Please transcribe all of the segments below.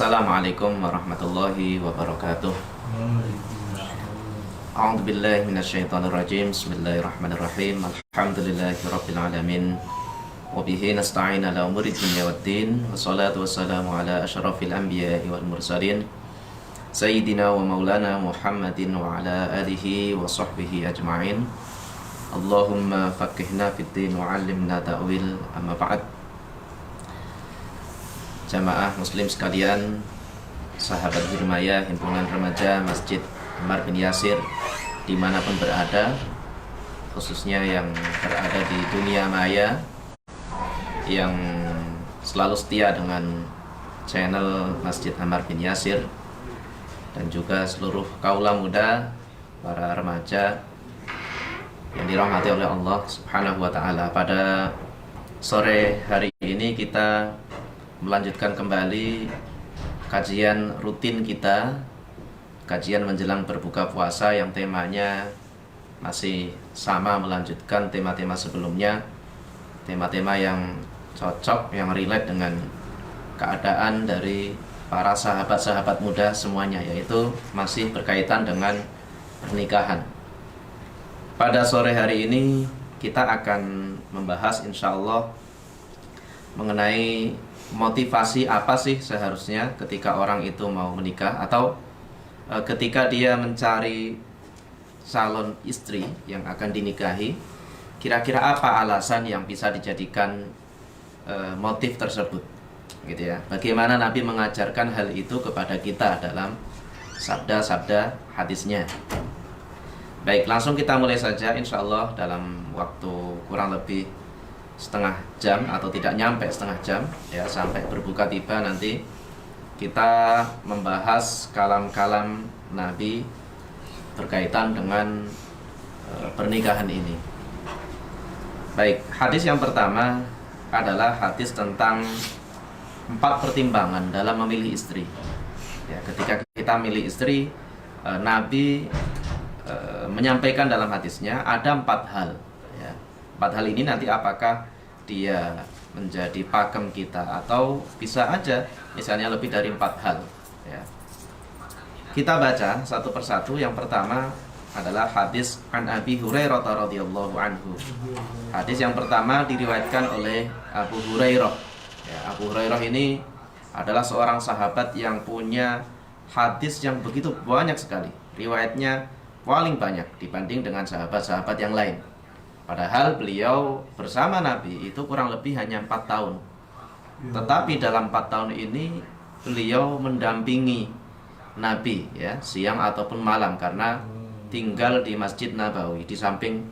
Assalamualaikum warahmatullahi wabarakatuh. A'udzu billahi minasyaitonir rajim. Bismillahirrahmanirrahim. Alhamdulillahirabbil alamin. Wa bihi nasta'in ala umuri dunya waddin. Wassalatu wassalamu ala asyrafil anbiya'i wal mursalin. Sayyidina wa maulana Muhammadin wa ala alihi wa sahbihi ajma'in. Allahumma faqihna fid din wa 'allimna ta'wil. Amma ba'd. Jamaah muslim sekalian, sahabat Hirmaya, himpunan remaja Masjid Ammar bin Yasir dimanapun berada, khususnya yang berada di dunia maya, yang selalu setia dengan channel Masjid Ammar bin Yasir, dan juga seluruh kaula muda, para remaja yang dirahmati oleh Allah Subhanahu wa ta'ala. Pada sore hari ini kita melanjutkan kembali kajian rutin kita, kajian menjelang berbuka puasa yang temanya masih sama, melanjutkan tema-tema sebelumnya, tema-tema yang cocok, yang relate dengan keadaan dari para sahabat-sahabat muda semuanya, yaitu masih berkaitan dengan pernikahan. Pada sore hari ini kita akan membahas insyaallah mengenai motivasi apa sih seharusnya ketika orang itu mau menikah, atau ketika dia mencari calon istri yang akan dinikahi, kira-kira apa alasan yang bisa dijadikan motif tersebut, gitu ya. Bagaimana Nabi mengajarkan hal itu kepada kita dalam sabda-sabda hadisnya. Baik, langsung kita mulai saja insyaallah dalam waktu kurang lebih setengah jam atau tidak nyampe setengah jam ya, sampai berbuka tiba nanti kita membahas kalam-kalam Nabi berkaitan dengan pernikahan ini. Baik, hadis yang pertama adalah hadis tentang 4 pertimbangan dalam memilih istri ya. Ketika kita milih istri, Nabi menyampaikan dalam hadisnya ada 4 hal ya. 4 hal ini nanti apakah dia menjadi pakem kita, atau bisa aja misalnya lebih dari 4 hal ya. Kita baca satu persatu. Yang pertama adalah hadis an Abi Hurairah radhiyallahu anhu. Hadis yang pertama diriwayatkan oleh Abu Hurairah ya. Abu Hurairah ini adalah seorang sahabat yang punya hadis yang begitu banyak sekali, riwayatnya paling banyak dibanding dengan sahabat-sahabat yang lain. Padahal beliau bersama Nabi itu kurang lebih hanya 4 tahun. Tetapi dalam 4 tahun ini beliau mendampingi Nabi ya, siang ataupun malam, karena tinggal di Masjid Nabawi, di samping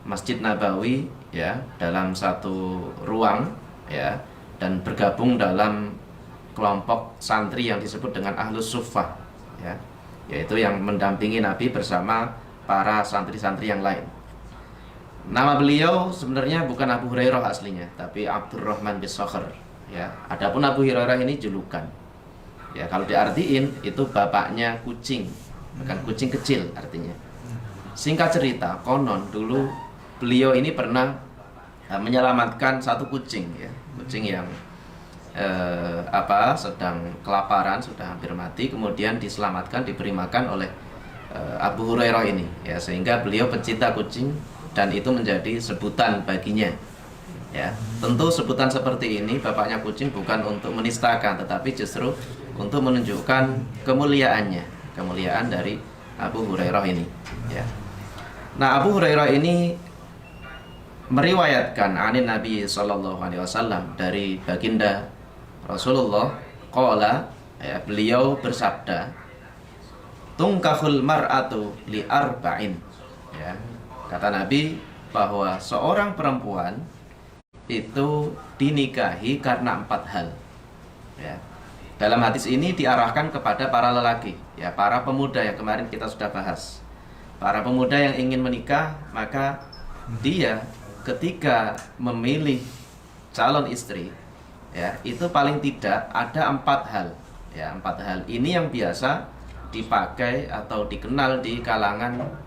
Masjid Nabawi ya, dalam satu ruang ya, dan bergabung dalam kelompok santri yang disebut dengan Ahlus Suffah ya, yaitu yang mendampingi Nabi bersama para santri-santri yang lain. Nama beliau sebenarnya bukan Abu Hurairah aslinya, tapi Abdurrahman bin Sakhr ya. Adapun Abu Hurairah ini julukan ya, kalau diartiin itu bapaknya kucing, bukan kucing kecil artinya. Singkat cerita, konon dulu beliau ini pernah menyelamatkan satu kucing ya, kucing yang sedang kelaparan, sudah hampir mati, kemudian diselamatkan, diberi makan oleh Abu Hurairah ini ya, sehingga beliau pencinta kucing dan itu menjadi sebutan baginya ya. Tentu sebutan seperti ini bapaknya kucing bukan untuk menistakan, tetapi justru untuk menunjukkan kemuliaannya, kemuliaan dari Abu Hurairah ini ya. Nah, Abu Hurairah ini meriwayatkan anin Nabi sallallahu alaihi wasallam, dari baginda Rasulullah, qala ya, beliau bersabda, tungkahul mar'atu li arba'in ya. Kata Nabi bahwa seorang perempuan itu dinikahi karena 4 hal ya. Dalam hadis ini diarahkan kepada para lelaki ya, para pemuda yang kemarin kita sudah bahas. Para pemuda yang ingin menikah, maka dia ketika memilih calon istri ya, itu paling tidak ada 4 hal ya. 4 hal ini yang biasa dipakai atau dikenal di kalangan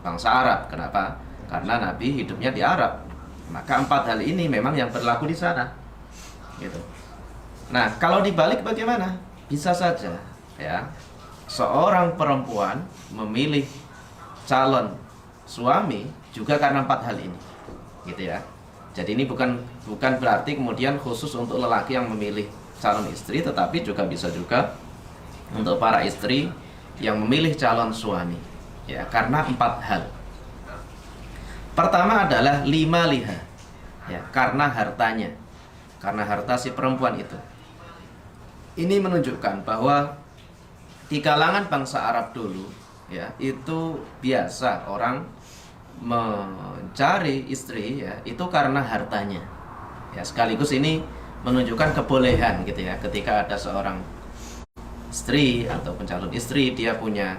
bangsa Arab. Kenapa? Karena Nabi hidupnya di Arab. Maka 4 hal ini memang yang berlaku di sana gitu. Nah, kalau dibalik bagaimana? bisa saja ya seorang perempuan memilih calon suami juga karena 4 hal ini, gitu ya. Jadi ini bukan bukan berarti kemudian khusus untuk lelaki yang memilih calon istri, tetapi bisa juga untuk para istri yang memilih calon suami, ya, karena 4 hal. Pertama adalah lima liha, ya, karena hartanya, karena harta si perempuan itu. Ini menunjukkan bahwa di kalangan bangsa Arab dulu, ya, itu biasa orang mencari istri, ya, itu karena hartanya. Ya, sekaligus ini menunjukkan kebolehan, gitu ya, ketika ada seorang istri atau calon istri, dia punya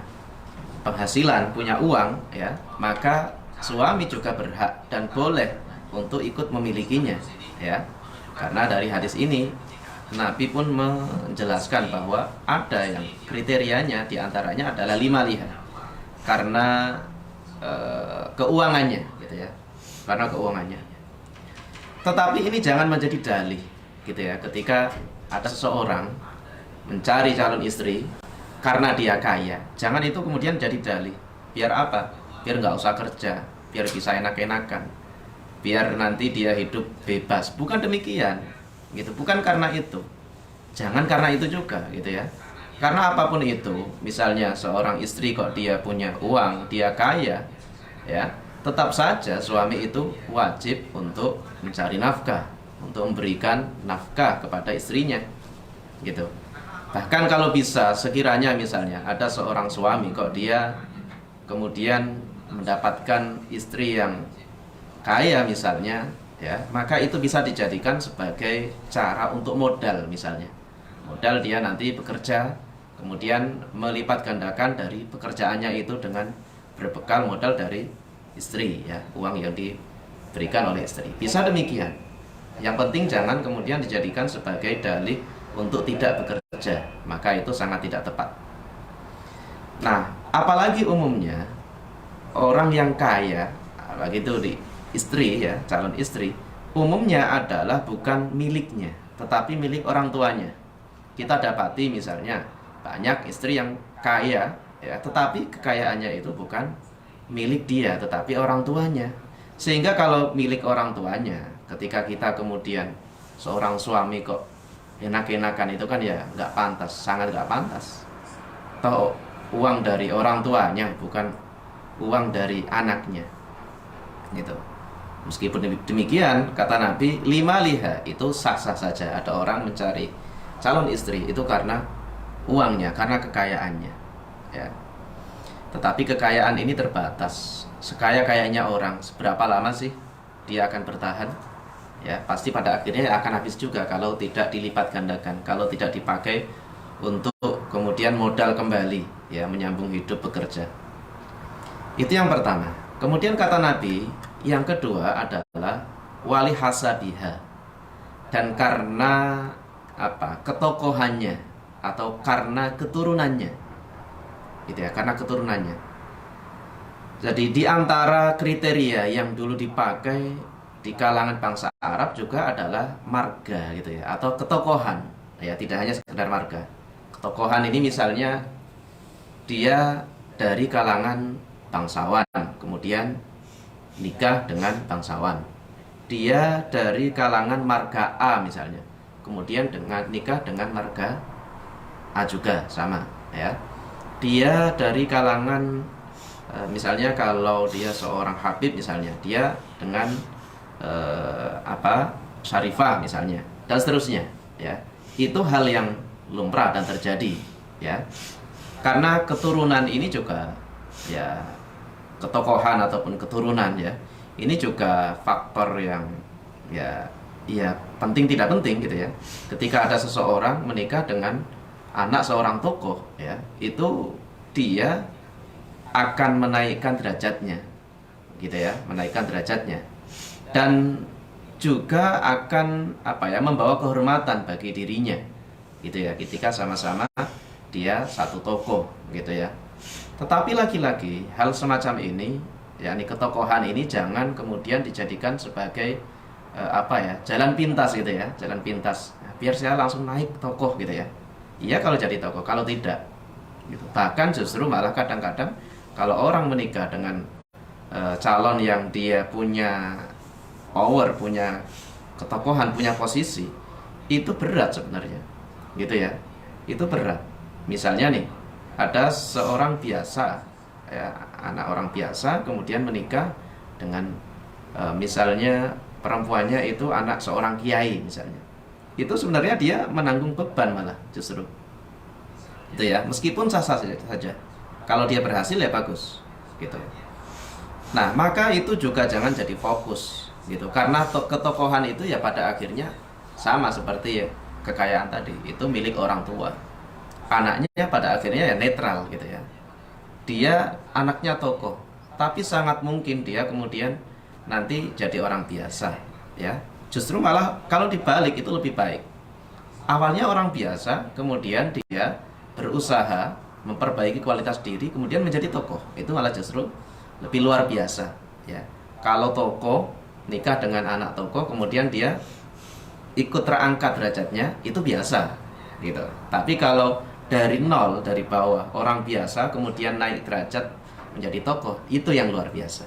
penghasilan, punya uang, ya, maka suami juga berhak dan boleh untuk ikut memilikinya, ya. Karena dari hadis ini Nabi pun menjelaskan bahwa ada yang kriterianya diantaranya adalah 5 liha, karena keuangannya, gitu ya, karena keuangannya. Tetapi ini jangan menjadi dalih, gitu ya, ketika ada seseorang mencari calon istri karena dia kaya, jangan itu kemudian jadi dalih. Biar apa? Biar nggak usah kerja, biar bisa enak-enakan, biar nanti dia hidup bebas. Bukan demikian, gitu. Bukan karena itu. Jangan karena itu juga, gitu ya. Karena apapun itu, misalnya seorang istri kok dia punya uang, dia kaya, ya, tetap saja suami itu wajib untuk mencari nafkah, untuk memberikan nafkah kepada istrinya, gitu. Bahkan kalau bisa, sekiranya misalnya ada seorang suami kok dia kemudian mendapatkan istri yang kaya misalnya, ya, maka itu bisa dijadikan sebagai cara untuk modal misalnya. Modal dia nanti bekerja, kemudian melipat gandakan dari pekerjaannya itu dengan berbekal modal dari istri, ya, uang yang diberikan oleh istri. Bisa demikian. Yang penting jangan kemudian dijadikan sebagai dalih untuk tidak bekerja, maka itu sangat tidak tepat. Nah, apalagi umumnya orang yang kaya, begitu di istri, ya, calon istri, umumnya adalah bukan miliknya, tetapi milik orang tuanya. Kita dapati misalnya banyak istri yang kaya, ya, tetapi kekayaannya itu bukan milik dia, tetapi orang tuanya. Sehingga kalau milik orang tuanya, ketika kita kemudian seorang suami kok enak-enakan, itu kan ya nggak pantas, sangat nggak pantas. Toh uang dari orang tuanya, bukan uang dari anaknya, gitu. Meskipun demikian, kata Nabi, 5 liha itu sah-sah saja. Ada orang mencari calon istri itu karena uangnya, karena kekayaannya, ya. Tetapi kekayaan ini terbatas. Sekaya-kayanya orang, seberapa lama sih dia akan bertahan? Ya, pasti pada akhirnya akan habis juga kalau tidak dilipat gandakan, kalau tidak dipakai untuk kemudian modal kembali, ya, menyambung hidup bekerja. Itu yang pertama. Kemudian kata Nabi, yang kedua adalah wali hasabiha, dan karena apa? Ketokohannya atau karena keturunannya, gitu ya, karena keturunannya. Jadi di antara kriteria yang dulu dipakai di kalangan bangsa Arab juga adalah marga, gitu ya, atau ketokohan, ya, tidak hanya sekedar marga. Ketokohan ini misalnya dia dari kalangan bangsawan, kemudian nikah dengan bangsawan. Dia dari kalangan marga A misalnya, kemudian nikah dengan marga A juga, sama, ya. Dia dari kalangan misalnya kalau dia seorang habib misalnya, dia dengan syarifah misalnya, dan seterusnya, ya. Itu hal yang lumrah dan terjadi, ya. Karena keturunan ini juga, ya, ketokohan ataupun keturunan, ya, ini juga faktor yang, ya, penting tidak penting, gitu ya. Ketika ada seseorang menikah dengan anak seorang tokoh, ya, itu dia akan menaikkan derajatnya, gitu ya, menaikkan derajatnya, dan juga akan membawa kehormatan bagi dirinya, gitu ya, ketika sama-sama dia satu tokoh, gitu ya. Tetapi lagi-lagi hal semacam ini, yakni ketokohan ini, jangan kemudian dijadikan sebagai jalan pintas, gitu ya, jalan pintas. Biar saya langsung naik tokoh, gitu ya. iya kalau jadi tokoh, kalau tidak gitu. Bahkan justru malah kadang-kadang kalau orang menikah dengan calon yang dia punya power, punya ketokohan, punya posisi, itu berat sebenarnya, gitu ya. Itu berat. Misalnya nih, ada seorang biasa, ya, anak orang biasa, kemudian menikah dengan misalnya perempuannya itu anak seorang kiai misalnya. Itu sebenarnya dia menanggung beban malah justru. Itu ya, meskipun sah-sah saja. Kalau dia berhasil ya bagus, gitu. Nah, maka itu juga jangan jadi fokus gitu. Karena ketokohan itu ya pada akhirnya sama seperti ya, kekayaan tadi, itu milik orang tua. Anaknya pada akhirnya ya netral gitu ya. Dia anaknya tokoh, tapi sangat mungkin dia kemudian nanti jadi orang biasa ya. Justru malah kalau dibalik itu lebih baik. Awalnya orang biasa, kemudian dia berusaha memperbaiki kualitas diri, kemudian menjadi tokoh. Itu malah justru lebih luar biasa ya. Kalau tokoh nikah dengan anak tokoh, kemudian dia ikut terangkat derajatnya, itu biasa gitu. Tapi kalau dari nol, dari bawah, orang biasa kemudian naik derajat menjadi tokoh, itu yang luar biasa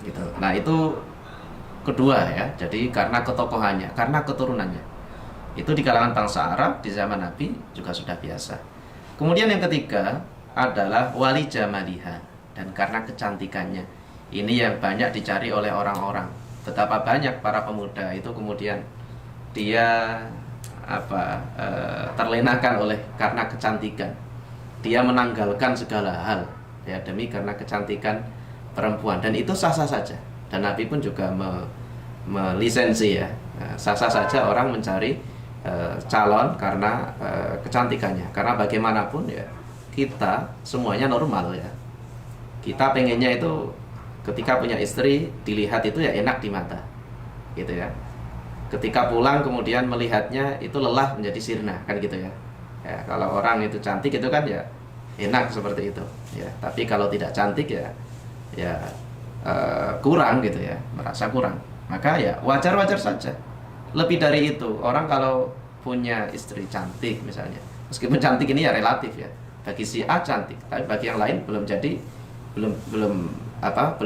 gitu. Nah, itu kedua ya. Jadi karena ketokohannya, karena keturunannya, itu di kalangan bangsa Arab di zaman Nabi juga sudah biasa. Kemudian yang ketiga adalah wali jamaliha, dan karena kecantikannya. Ini yang banyak dicari oleh orang-orang. Betapa banyak para pemuda itu kemudian dia terlenakan oleh karena kecantikan. Dia menanggalkan segala hal ya demi karena kecantikan perempuan, dan itu sah-sah saja. Dan Nabi pun juga melisensi ya, sah-sah saja orang mencari calon karena kecantikannya. Karena bagaimanapun ya kita semuanya normal ya. Kita pengennya itu ketika punya istri dilihat itu ya enak di mata, gitu ya. Ketika pulang kemudian melihatnya itu lelah menjadi sirna, kan gitu ya. Ya, kalau orang itu cantik itu kan ya enak seperti itu ya. Tapi kalau tidak cantik ya kurang gitu ya, merasa kurang. Maka ya wajar-wajar saja. Lebih dari itu, orang kalau punya istri cantik misalnya, meskipun cantik ini ya relatif ya. Bagi si A cantik, tapi bagi yang lain belum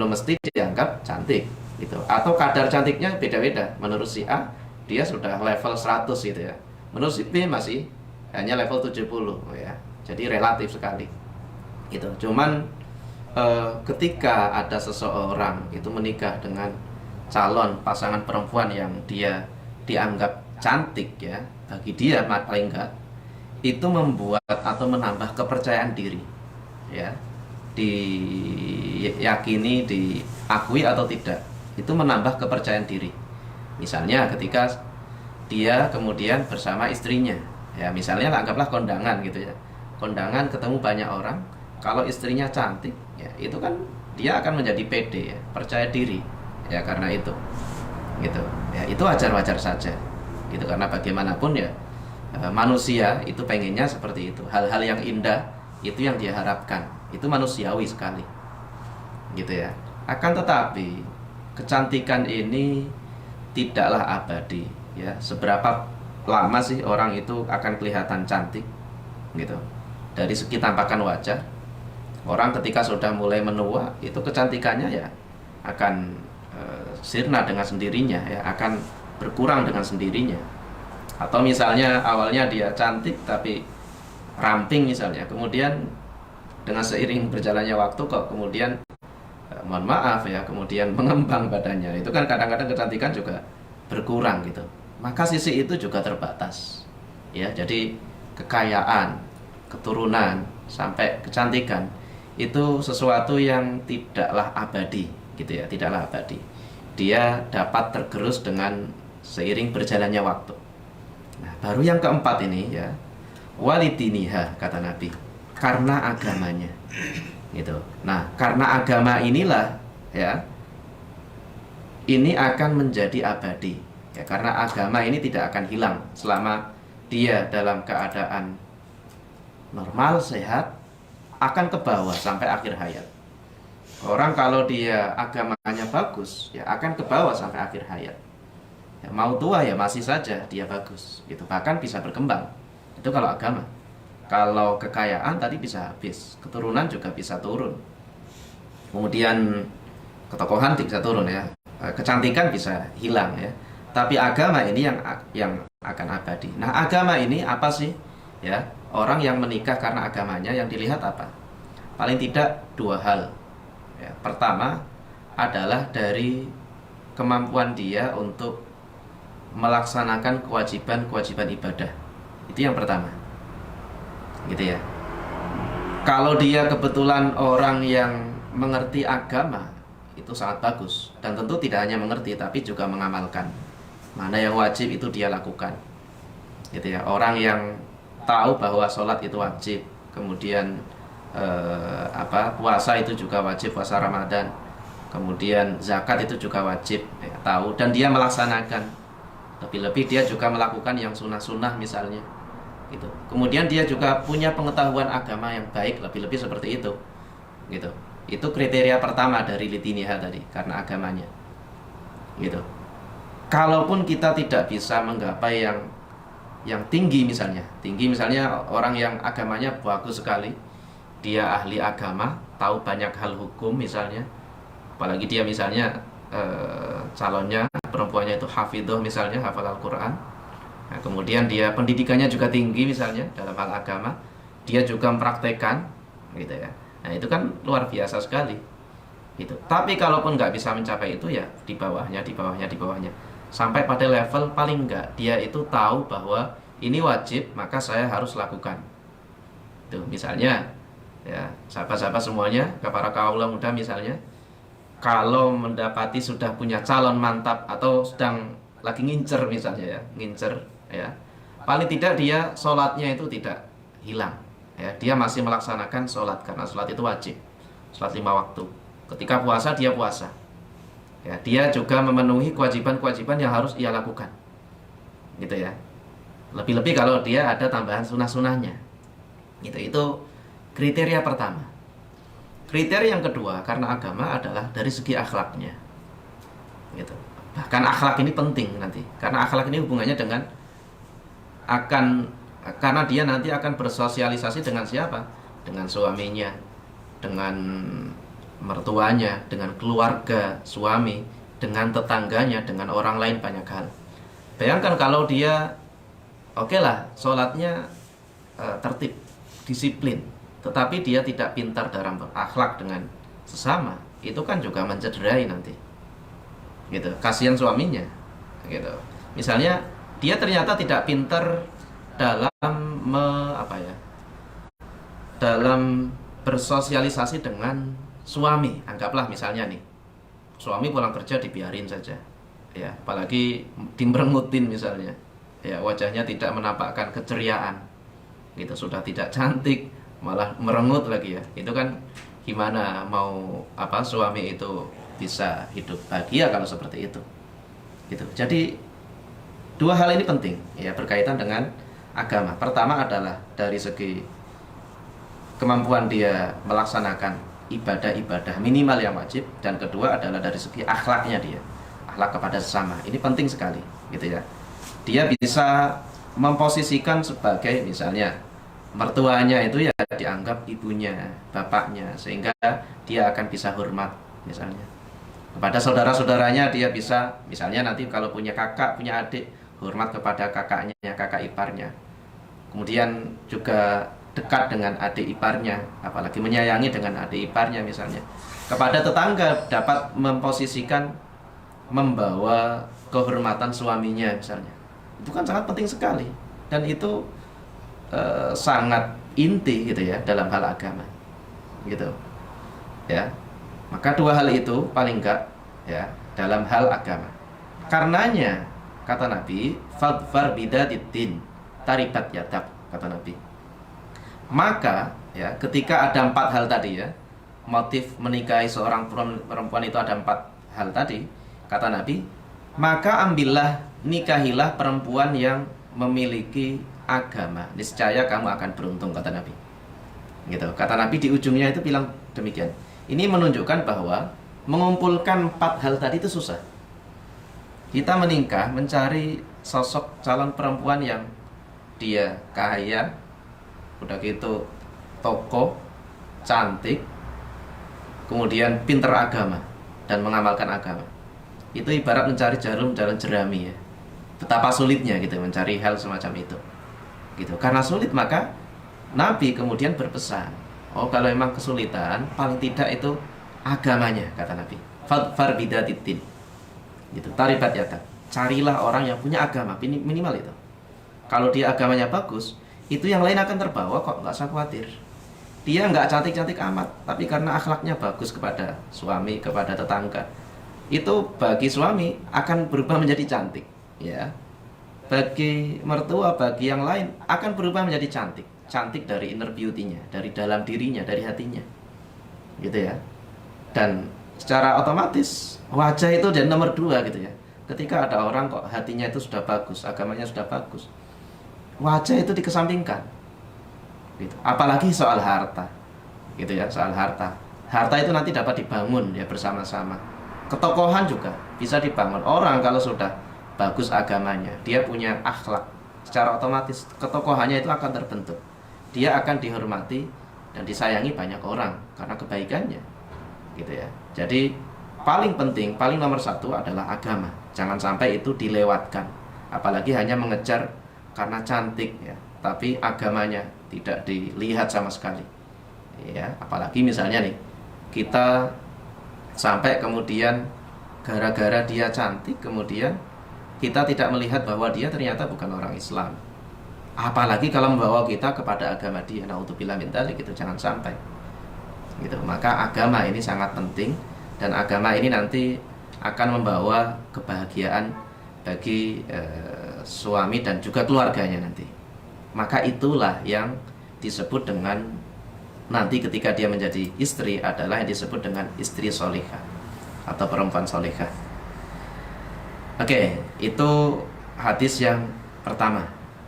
mesti dianggap cantik gitu. Atau kadar cantiknya beda-beda. Menurut si A dia sudah level 100 gitu ya. Menurut si B masih hanya level 70 ya. Jadi relatif sekali. Gitu. Cuman ketika ada seseorang itu menikah dengan calon pasangan perempuan yang dia dianggap cantik ya, bagi dia paling enggak itu membuat atau menambah kepercayaan diri ya, diyakini, diakui atau tidak, itu menambah kepercayaan diri. Misalnya ketika dia kemudian bersama istrinya ya, misalnya anggaplah kondangan gitu ya, kondangan ketemu banyak orang, kalau istrinya cantik ya itu kan dia akan menjadi pede ya, percaya diri ya, karena itu gitu ya. Itu wajar-wajar saja gitu, karena bagaimanapun ya manusia itu pengennya seperti itu. Hal-hal yang indah itu yang dia harapkan, itu manusiawi sekali gitu ya. Akan tetapi kecantikan ini tidaklah abadi ya. Seberapa lama sih orang itu akan kelihatan cantik gitu? Dari segi tampakan wajah, orang ketika sudah mulai menua itu kecantikannya ya akan sirna dengan sendirinya ya, akan berkurang dengan sendirinya. Atau misalnya awalnya dia cantik tapi ramping misalnya, kemudian dengan seiring berjalannya waktu kok kemudian mohon maaf ya, kemudian mengembang badannya, itu kan kadang-kadang kecantikan juga berkurang gitu. Maka sisi itu juga terbatas ya. Jadi kekayaan, keturunan sampai kecantikan itu sesuatu yang tidaklah abadi gitu ya, tidaklah abadi. Dia dapat tergerus dengan seiring berjalannya waktu. Nah, baru yang keempat ini ya, walidiniha kata Nabi, karena agamanya gitu. Nah, karena agama inilah ya, ini akan menjadi abadi ya, karena agama ini tidak akan hilang selama dia dalam keadaan normal, sehat, akan ke bawah sampai akhir hayat. Orang kalau dia agamanya bagus ya akan ke bawah sampai akhir hayat ya, mau tua ya masih saja dia bagus gitu, bahkan bisa berkembang Itu kalau agama. Kalau kekayaan tadi bisa habis, keturunan juga bisa turun. Kemudian ketokohan bisa turun ya. Kecantikan bisa hilang ya. Tapi agama ini yang akan abadi. Nah, agama ini apa sih? Ya, orang yang menikah karena agamanya yang dilihat apa? Paling tidak dua hal. Ya, pertama adalah dari kemampuan dia untuk melaksanakan kewajiban-kewajiban ibadah. Itu yang pertama. Gitu ya. Kalau dia kebetulan orang yang mengerti agama, itu sangat bagus. Dan tentu tidak hanya mengerti, tapi juga mengamalkan. Mana yang wajib itu dia lakukan. Gitu ya. Orang yang tahu bahwa sholat itu wajib, kemudian puasa itu juga wajib, puasa Ramadan, kemudian zakat itu juga wajib, ya, tahu, dan dia melaksanakan. Lebih-lebih dia juga melakukan yang sunnah-sunnah misalnya. Gitu. Kemudian dia juga punya pengetahuan agama yang baik, lebih-lebih seperti itu. Gitu. Itu kriteria pertama dari litiniha tadi, karena agamanya. Gitu. Kalaupun kita tidak bisa menggapai yang tinggi misalnya orang yang agamanya bagus sekali, dia ahli agama, tahu banyak hal hukum misalnya, apalagi dia misalnya calonnya perempuannya itu hafidhoh misalnya, hafal Al-Quran. Nah, kemudian dia pendidikannya juga tinggi misalnya dalam hal agama, dia juga mempraktekkan, gitu ya. Nah, itu kan luar biasa sekali, gitu. Tapi kalaupun nggak bisa mencapai itu, ya di bawahnya, sampai pada level paling nggak dia itu tahu bahwa ini wajib, maka saya harus lakukan. Itu misalnya, ya sahabat-sahabat semuanya, para kaula muda misalnya, kalau mendapati sudah punya calon mantap atau sedang lagi ngincer misalnya ya, paling tidak dia sholatnya itu tidak hilang ya, dia masih melaksanakan sholat karena sholat itu wajib, sholat 5 waktu. Ketika puasa dia puasa ya, dia juga memenuhi kewajiban-kewajiban yang harus ia lakukan, gitu ya. Lebih-lebih kalau dia ada tambahan sunnah-sunnahnya, gitu. Itu kriteria pertama. Kriteria yang kedua karena agama adalah dari segi akhlaknya, gitu. Bahkan akhlak ini penting nanti, karena akhlak ini hubungannya karena dia nanti akan bersosialisasi dengan siapa? Dengan suaminya, dengan mertuanya, dengan keluarga suami, dengan tetangganya, dengan orang lain, banyak hal. Bayangkan kalau dia oke lah, sholatnya tertib, disiplin, tetapi dia tidak pintar dalam berakhlak dengan sesama, itu kan juga mencederai nanti, gitu. Kasihan suaminya, gitu. Misalnya dia ternyata tidak pintar dalam dalam bersosialisasi dengan suami. Anggaplah misalnya nih, suami pulang kerja dibiarin saja, ya, apalagi dimerengutin misalnya, ya, wajahnya tidak menampakkan keceriaan, gitu, sudah tidak cantik malah merengut lagi ya. Itu kan gimana mau suami itu bisa hidup bahagia kalau seperti itu, gitu. Jadi dua hal ini penting ya, berkaitan dengan agama. Pertama adalah dari segi kemampuan dia melaksanakan ibadah-ibadah minimal yang wajib, dan kedua adalah dari segi akhlaknya dia, akhlak kepada sesama. Ini penting sekali, gitu ya. Dia bisa memposisikan sebagai misalnya mertuanya itu ya dianggap ibunya, bapaknya, sehingga dia akan bisa hormat misalnya. Kepada saudara-saudaranya dia bisa, misalnya nanti kalau punya kakak, punya adik, hormat kepada kakaknya, kakak iparnya. Kemudian juga dekat dengan adik iparnya, apalagi menyayangi dengan adik iparnya misalnya. Kepada tetangga dapat memposisikan, membawa kehormatan suaminya misalnya. Itu kan sangat penting sekali, dan itu sangat inti, gitu ya, dalam hal agama, gitu ya. Maka dua hal itu paling enggak ya dalam hal agama. Karenanya kata Nabi, fadfar bidatiddin taribat yadak, kata Nabi. Maka ya, ketika ada 4 hal tadi ya, motif menikahi seorang perempuan itu ada 4 hal tadi, kata Nabi, maka ambillah, nikahilah perempuan yang memiliki agama, niscaya kamu akan beruntung, kata Nabi. Gitu. Kata Nabi di ujungnya itu bilang demikian. Ini menunjukkan bahwa mengumpulkan 4 hal tadi itu susah. Kita menikah, mencari sosok calon perempuan yang dia kaya, udah gitu tokoh, cantik, kemudian pinter agama dan mengamalkan agama. Itu ibarat mencari jarum dalam jerami ya. Betapa sulitnya gitu mencari hal semacam itu. Gitu. Karena sulit maka Nabi kemudian berpesan, oh kalau memang kesulitan, paling tidak itu agamanya, kata Nabi. Fadfar bidatiddin. Gitu. Taribat yata. Carilah orang yang punya agama, minimal itu. Kalau dia agamanya bagus, itu yang lain akan terbawa kok, nggak usah khawatir. Dia nggak cantik-cantik amat, tapi karena akhlaknya bagus kepada suami, kepada tetangga, itu bagi suami akan berubah menjadi cantik, ya. Bagi mertua, bagi yang lain akan berubah menjadi cantik. Cantik dari inner beauty-nya, dari dalam dirinya, dari hatinya, gitu ya. Dan secara otomatis wajah itu jadi nomor 2 gitu ya. Ketika ada orang kok hatinya itu sudah bagus, agamanya sudah bagus, wajah itu dikesampingkan gitu. Apalagi soal harta gitu ya, soal harta. Harta itu nanti dapat dibangun ya bersama-sama. Ketokohan juga bisa dibangun. Orang kalau sudah bagus agamanya, dia punya akhlak, secara otomatis ketokohannya itu akan terbentuk. Dia akan dihormati dan disayangi banyak orang karena kebaikannya gitu ya. Jadi paling penting, paling nomor 1 adalah agama. Jangan sampai itu dilewatkan. Apalagi hanya mengejar karena cantik ya, tapi agamanya tidak dilihat sama sekali. Ya, apalagi misalnya nih, kita sampai kemudian gara-gara dia cantik kemudian kita tidak melihat bahwa dia ternyata bukan orang Islam. Apalagi kalau membawa kita kepada agama dia. Naudzubillah min dzalik, gitu, jangan sampai. Gitu. Maka agama ini sangat penting dan agama ini nanti akan membawa kebahagiaan bagi suami dan juga keluarganya nanti. Maka itulah yang disebut dengan nanti ketika dia menjadi istri adalah yang disebut dengan istri solihah atau perempuan solihah. Oke, itu hadis yang pertama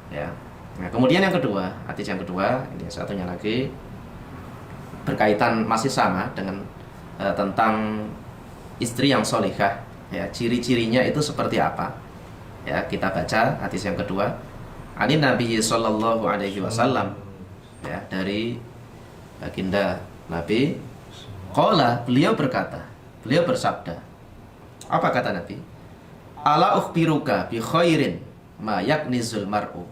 ya. Nah, kemudian yang kedua, hadis yang kedua, ini satunya lagi berkaitan masih sama dengan tentang istri yang solihah ya, ciri-cirinya itu seperti apa ya. Kita baca hadis yang kedua, ani Nabi sallallahu alaihi wasallam ya, dari baginda Nabi, qala, beliau berkata, beliau bersabda. Apa kata Nabi? Ala ukhbiruka bi khairin ma yaknizul mar'u.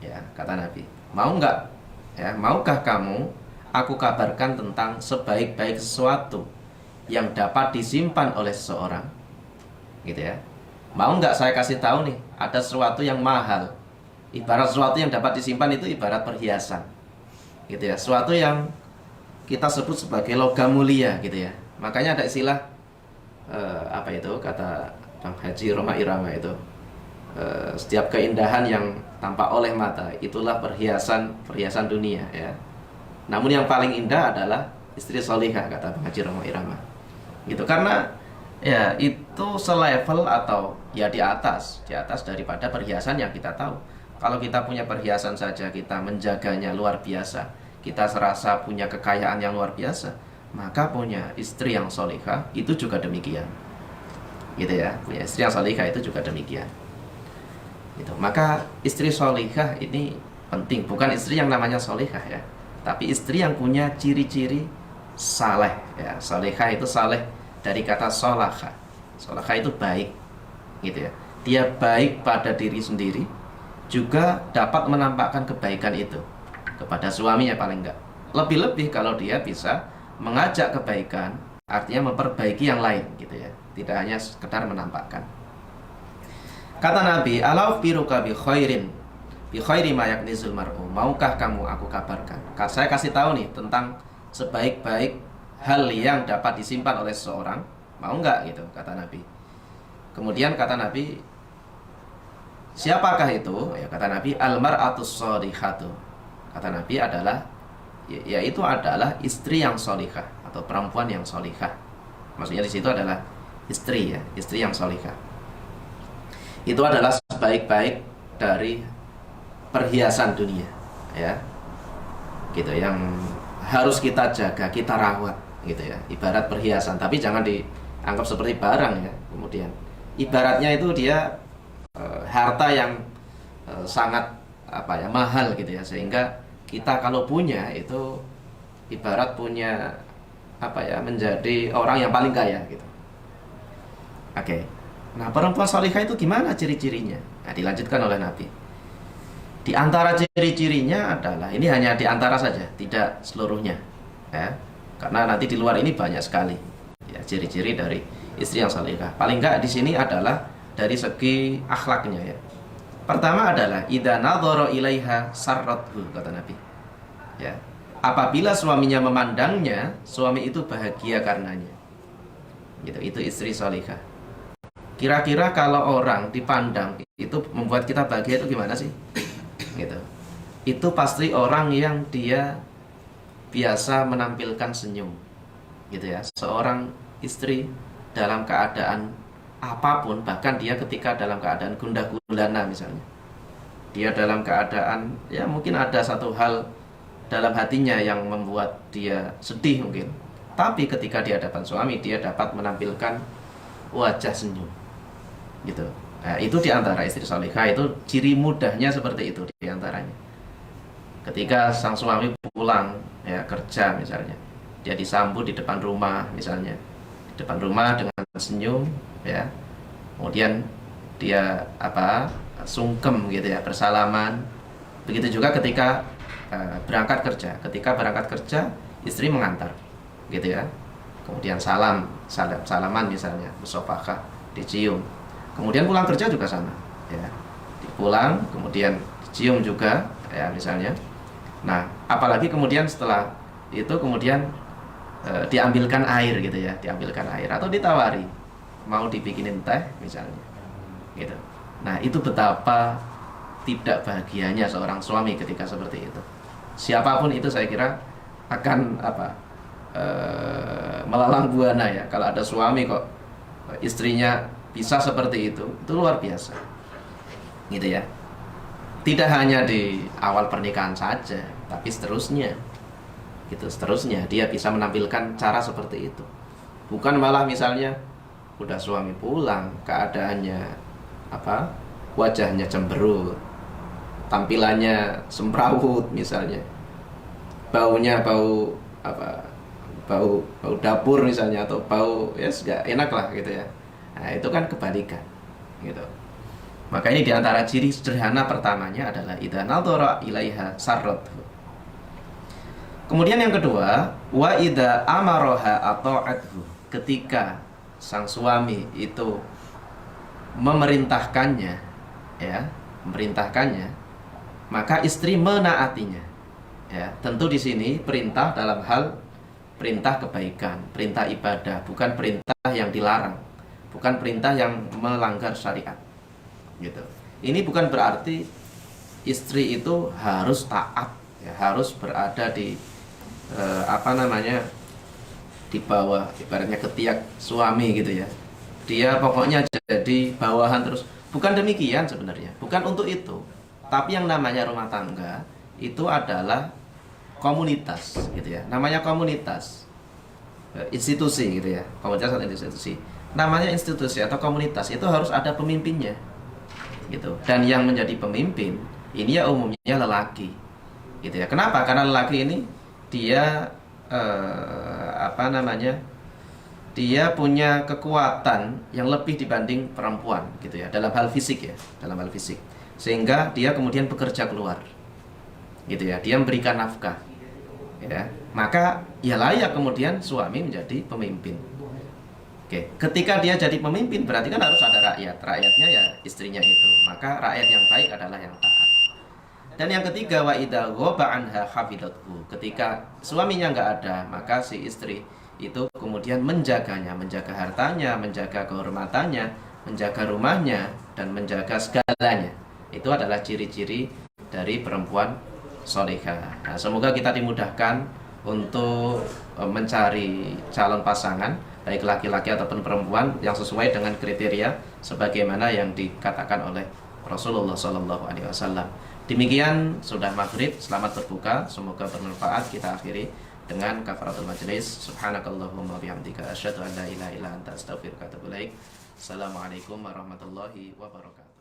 Ya, kata Nabi, mau enggak ya, maukah kamu aku kabarkan tentang sebaik-baik sesuatu yang dapat disimpan oleh seseorang, gitu ya. Mau nggak saya kasih tahu nih, ada sesuatu yang mahal. Ibarat sesuatu yang dapat disimpan itu ibarat perhiasan, gitu ya. Sesuatu yang kita sebut sebagai logam mulia, gitu ya. Makanya ada istilah apa itu kata Bang Haji Roma Irama itu, setiap keindahan yang tampak oleh mata itulah perhiasan dunia ya. Namun yang paling indah adalah istri solihah, kata Bang Haji Roma Irama. Gitu, karena ya itu selevel atau ya di atas daripada perhiasan yang kita tahu. Kalau kita punya perhiasan saja kita menjaganya luar biasa, kita serasa punya kekayaan yang luar biasa, maka punya istri yang solihah itu juga demikian. Gitu ya, punya istri yang solihah itu juga demikian. Gitu. Maka istri solihah ini penting, bukan istri yang namanya solihah ya, tapi istri yang punya ciri-ciri saleh ya. Solihah itu saleh dari kata solaha. Solaha itu baik, gitu ya. Dia baik pada diri sendiri, juga dapat menampakkan kebaikan itu kepada suaminya paling enggak. Lebih-lebih kalau dia bisa mengajak kebaikan, artinya memperbaiki yang lain, gitu ya. Tidak hanya sekedar menampakkan. Kata Nabi, "Ala ukhbiruka bi khairin, bi khairi ma yaknizul mar'u." Maukah kamu aku kabarkan? Saya kasih tahu nih tentang sebaik-baik hal yang dapat disimpan oleh seseorang. Mau enggak gitu, kata Nabi. Kemudian kata Nabi, siapakah itu? Ya, kata Nabi, al-mar'atus sholihatu. Kata Nabi adalah yaitu adalah istri yang sholihah atau perempuan yang sholihah. Maksudnya di situ adalah istri ya, istri yang sholihah. Itu adalah sebaik-baik dari perhiasan dunia ya. Gitu, yang harus kita jaga, kita rawat gitu ya. Ibarat perhiasan, tapi jangan dianggap seperti barang ya. Kemudian ibaratnya itu dia harta yang sangat mahal gitu ya, sehingga kita kalau punya itu ibarat punya menjadi orang yang paling kaya gitu. Oke. Nah, perempuan salihah itu gimana ciri-cirinya? Nah, dilanjutkan oleh Nabi. Di antara ciri-cirinya adalah, ini hanya di antara saja, tidak seluruhnya, ya. Karena nanti di luar ini banyak sekali ya ciri-ciri dari istri yang salihah. Paling enggak di sini adalah dari segi akhlaknya ya. Pertama adalah idza nadhara ilaiha sarrathu, kata Nabi. Ya. Apabila suaminya memandangnya, suami itu bahagia karenanya. Gitu, itu istri salihah. Kira-kira kalau orang dipandang itu membuat kita bahagia itu gimana sih? Gitu. Itu pasti orang yang dia biasa menampilkan senyum. Gitu ya. Seorang istri dalam keadaan apapun, bahkan dia ketika dalam keadaan gundah gulana misalnya. Dia dalam keadaan ya mungkin ada satu hal dalam hatinya yang membuat dia sedih mungkin. Tapi ketika di hadapan suami dia dapat menampilkan wajah senyum. Gitu. Nah, itu diantara istri salihah, itu ciri mudahnya seperti itu diantaranya. Ketika sang suami pulang ya kerja misalnya, dia disambut di depan rumah misalnya, di depan rumah dengan senyum ya, kemudian dia sungkem gitu ya, bersalaman. Begitu juga ketika berangkat kerja, istri mengantar gitu ya, kemudian salaman misalnya, musafahah, dicium. Kemudian pulang kerja juga sama ya, pulang kemudian dicium juga ya misalnya. Nah, apalagi kemudian setelah itu kemudian diambilkan air gitu ya, diambilkan air atau ditawari mau dibikinin teh misalnya gitu. Nah, itu betapa tidak bahagianya seorang suami ketika seperti itu. Siapapun itu saya kira akan melalang buana ya kalau ada suami kok istrinya bisa seperti itu luar biasa gitu ya. Tidak hanya di awal pernikahan saja, tapi seterusnya gitu, seterusnya dia bisa menampilkan cara seperti itu. Bukan malah misalnya udah suami pulang keadaannya wajahnya cemberut, tampilannya semrawut misalnya, baunya bau dapur misalnya, atau bau ya gak enak lah gitu ya. Nah, itu kan kebalikan gitu. Maka ini diantara ciri sederhana pertamanya adalah idza nadhara ilaiha sarrathu. Kemudian yang kedua, wa idza amaraha ata'athu. Ketika sang suami itu memerintahkannya ya, maka istri menaatinya. Ya, tentu di sini perintah dalam hal perintah kebaikan, perintah ibadah, bukan perintah yang dilarang, bukan perintah yang melanggar syariat. Gitu. Ini bukan berarti istri itu harus taat, ya, harus berada di di bawah, ibaratnya ketiak suami gitu ya. Dia pokoknya jadi bawahan terus. Bukan demikian sebenarnya, bukan untuk itu. Tapi yang namanya rumah tangga itu adalah komunitas gitu ya. Namanya komunitas, institusi gitu ya. Komunitas atau institusi. Namanya institusi atau komunitas itu harus ada pemimpinnya. Gitu. Dan yang menjadi pemimpin ini ya umumnya lelaki gitu ya. Kenapa? Karena lelaki ini dia dia punya kekuatan yang lebih dibanding perempuan gitu ya, dalam hal fisik ya, sehingga dia kemudian bekerja keluar gitu ya, dia memberikan nafkah ya, maka ya layak kemudian suami menjadi pemimpin. Oke, ketika dia jadi pemimpin berarti kan harus ada rakyatnya ya istrinya itu. Maka rakyat yang baik adalah yang taat. Dan yang ketiga, wa idza ghaba anha hafidhathu. Ketika suaminya nggak ada, maka si istri itu kemudian menjaganya, menjaga hartanya, menjaga kehormatannya, menjaga rumahnya, dan menjaga segalanya. Itu adalah ciri-ciri dari perempuan salihah. Nah, semoga kita dimudahkan untuk mencari calon pasangan, baik laki-laki ataupun perempuan yang sesuai dengan kriteria sebagaimana yang dikatakan oleh Rasulullah SAW. Demikian sudah maghrib, selamat berbuka, semoga bermanfaat. Kita akhiri dengan kafaratul majlis. Subhanakallahumma bihamdika asyhadu an la ilaha illa anta astaghfiruka wa atubu ilaik. Assalamualaikum warahmatullahi wabarakatuh.